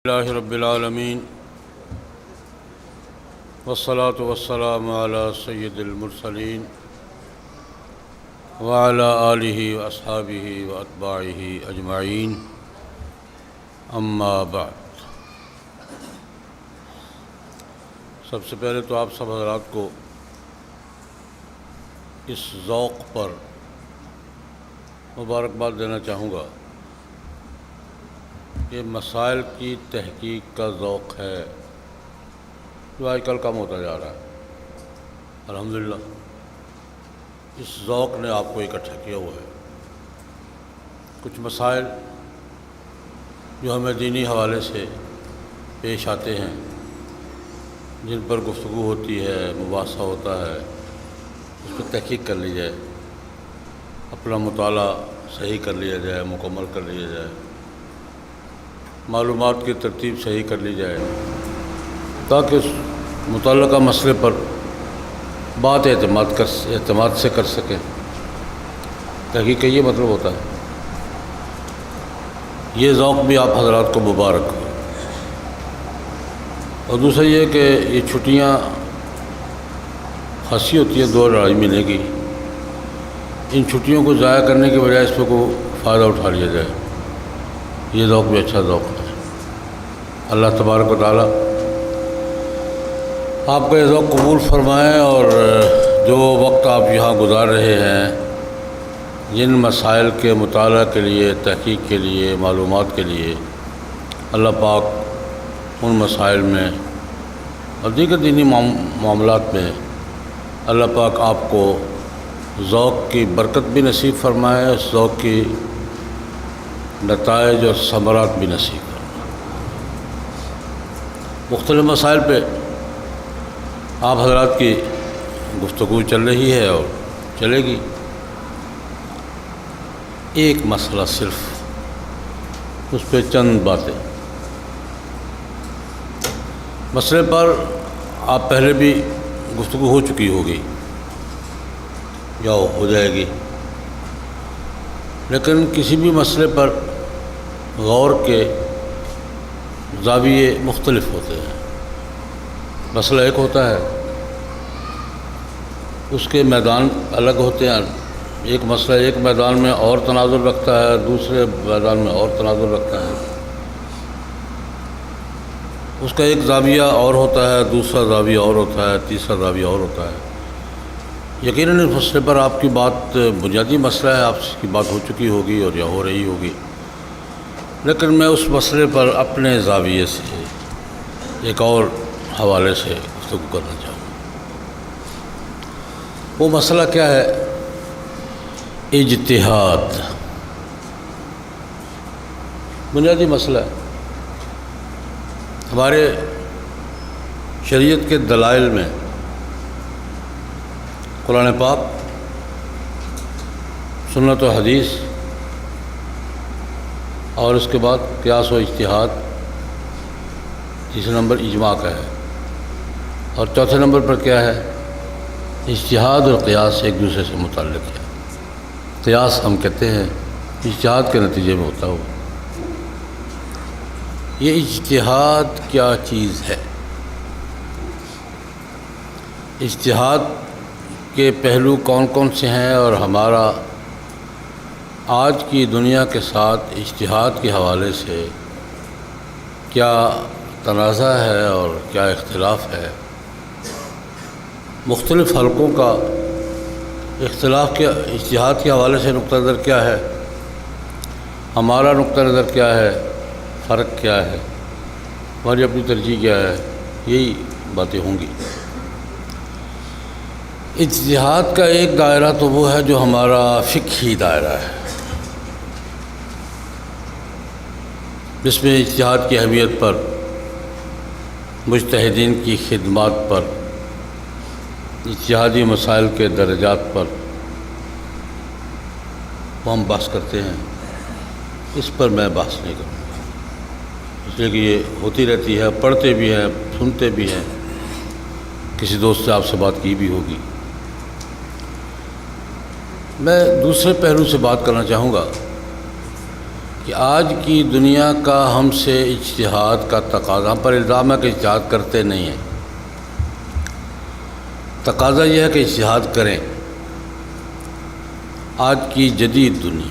اللہ رب العالمین والصلاة والسلام علی سید المرسلین وعلی آلہ واصحابہ واتباعہ اجمعین اما بعد۔ سب سے پہلے تو آپ سب حضرات کو اس ذوق پر مبارکباد دینا چاہوں گا کہ مسائل کی تحقیق کا ذوق ہے جو آج کل کم ہوتا جا رہا ہے۔ الحمدللہ اس ذوق نے آپ کو اکٹھا کیا ہوا ہے۔ کچھ مسائل جو ہمیں دینی حوالے سے پیش آتے ہیں، جن پر گفتگو ہوتی ہے، مباحثہ ہوتا ہے، اس پر تحقیق کر لی جائے، اپنا مطالعہ صحیح کر لیا جائے، مکمل کر لیا جائے، معلومات کی ترتیب صحیح کر لی جائے، تاکہ اس متعلقہ مسئلے پر بات اعتماد سے کر سکیں۔ تحقیق کا یہ مطلب ہوتا ہے۔ یہ ذوق بھی آپ حضرات کو مبارک ہو۔ اور دوسرا یہ کہ یہ چھٹیاں خاصی ہوتی ہیں 2 ڈھائی مہینے کی، ان چھٹیوں کو ضائع کرنے کے بجائے اس پہ کوئی فائدہ اٹھا لیا جائے۔ یہ ذوق بھی اچھا ذوق ہے۔ اللہ تبارک و تعالیٰ آپ کا یہ ذوق قبول فرمائیں، اور جو وقت آپ یہاں گزار رہے ہیں، جن مسائل کے مطالعہ کے لیے، تحقیق کے لیے، معلومات کے لیے، اللہ پاک ان مسائل میں اور دیگر دینی معاملات میں اللہ پاک آپ کو ذوق کی برکت بھی نصیب فرمائے، اس ذوق کی نتائج اور ثمرات بھی نصیب فرمائے۔ مختلف مسائل پہ آپ حضرات کی گفتگو چل رہی ہے اور چلے گی۔ ایک مسئلہ صرف، اس پہ چند باتیں۔ مسئلے پر آپ پہلے بھی گفتگو ہو چکی ہوگی یا ہو جائے گی، لیکن کسی بھی مسئلے پر غور کے زاویے مختلف ہوتے ہیں۔ مسئلہ ایک ہوتا ہے، اس کے میدان الگ ہوتے ہیں۔ ایک مسئلہ ایک میدان میں اور تناظر رکھتا ہے، دوسرے میدان میں اور تناظر رکھتا ہے۔ اس کا ایک زاویہ اور ہوتا ہے، دوسرا زاویہ اور ہوتا ہے، تیسرا زاویہ اور ہوتا ہے۔ یقیناً اس مسئلے پر آپ کی بات بنیادی مسئلہ ہے، آپ کی بات ہو چکی ہوگی اور یا ہو رہی ہوگی، لیکن میں اس مسئلے پر اپنے زاویے سے ایک اور حوالے سے گفتگو کرنا چاہوں گا۔ وہ مسئلہ کیا ہے؟ اجتہاد۔ بنیادی مسئلہ ہے۔ ہمارے شریعت کے دلائل میں قرآن پاک، سنت و حدیث، اور اس کے بعد قیاس و اجتہاد، تیسرے نمبر اجماع کا ہے، اور چوتھے نمبر پر کیا ہے؟ اجتہاد اور قیاس ایک دوسرے سے متعلق ہے۔ قیاس ہم کہتے ہیں اجتہاد کے نتیجے میں ہوتا ہو۔ یہ اجتہاد کیا چیز ہے؟ اجتہاد کے پہلو کون کون سے ہیں، اور ہمارا آج کی دنیا کے ساتھ اجتہاد کے حوالے سے کیا تنازع ہے اور کیا اختلاف ہے؟ مختلف حلقوں کا اختلاف کے اجتہاد کے حوالے سے نقطہ نظر کیا ہے، ہمارا نقطہ نظر کیا ہے، فرق کیا ہے، ہماری اپنی ترجیح کیا ہے، یہی باتیں ہوں گی۔ اجتہاد کا ایک دائرہ تو وہ ہے جو ہمارا فقہی دائرہ ہے، جس میں اجتہاد کی اہمیت پر، مجتہدین کی خدمات پر، اجتہادی مسائل کے درجات پر وہ ہم بحث کرتے ہیں۔ اس پر میں بحث نہیں کروں گا، اس لیے کہ یہ ہوتی رہتی ہے، پڑھتے بھی ہیں، سنتے بھی ہیں، کسی دوست سے آپ سے بات کی بھی ہوگی۔ میں دوسرے پہلو سے بات کرنا چاہوں گا کہ آج کی دنیا کا ہم سے اجتہاد کا تقاضا، ہم پر الزام ہے کہ اجتہاد کرتے نہیں ہیں، تقاضا یہ ہے کہ اجتہاد کریں۔ آج کی جدید دنیا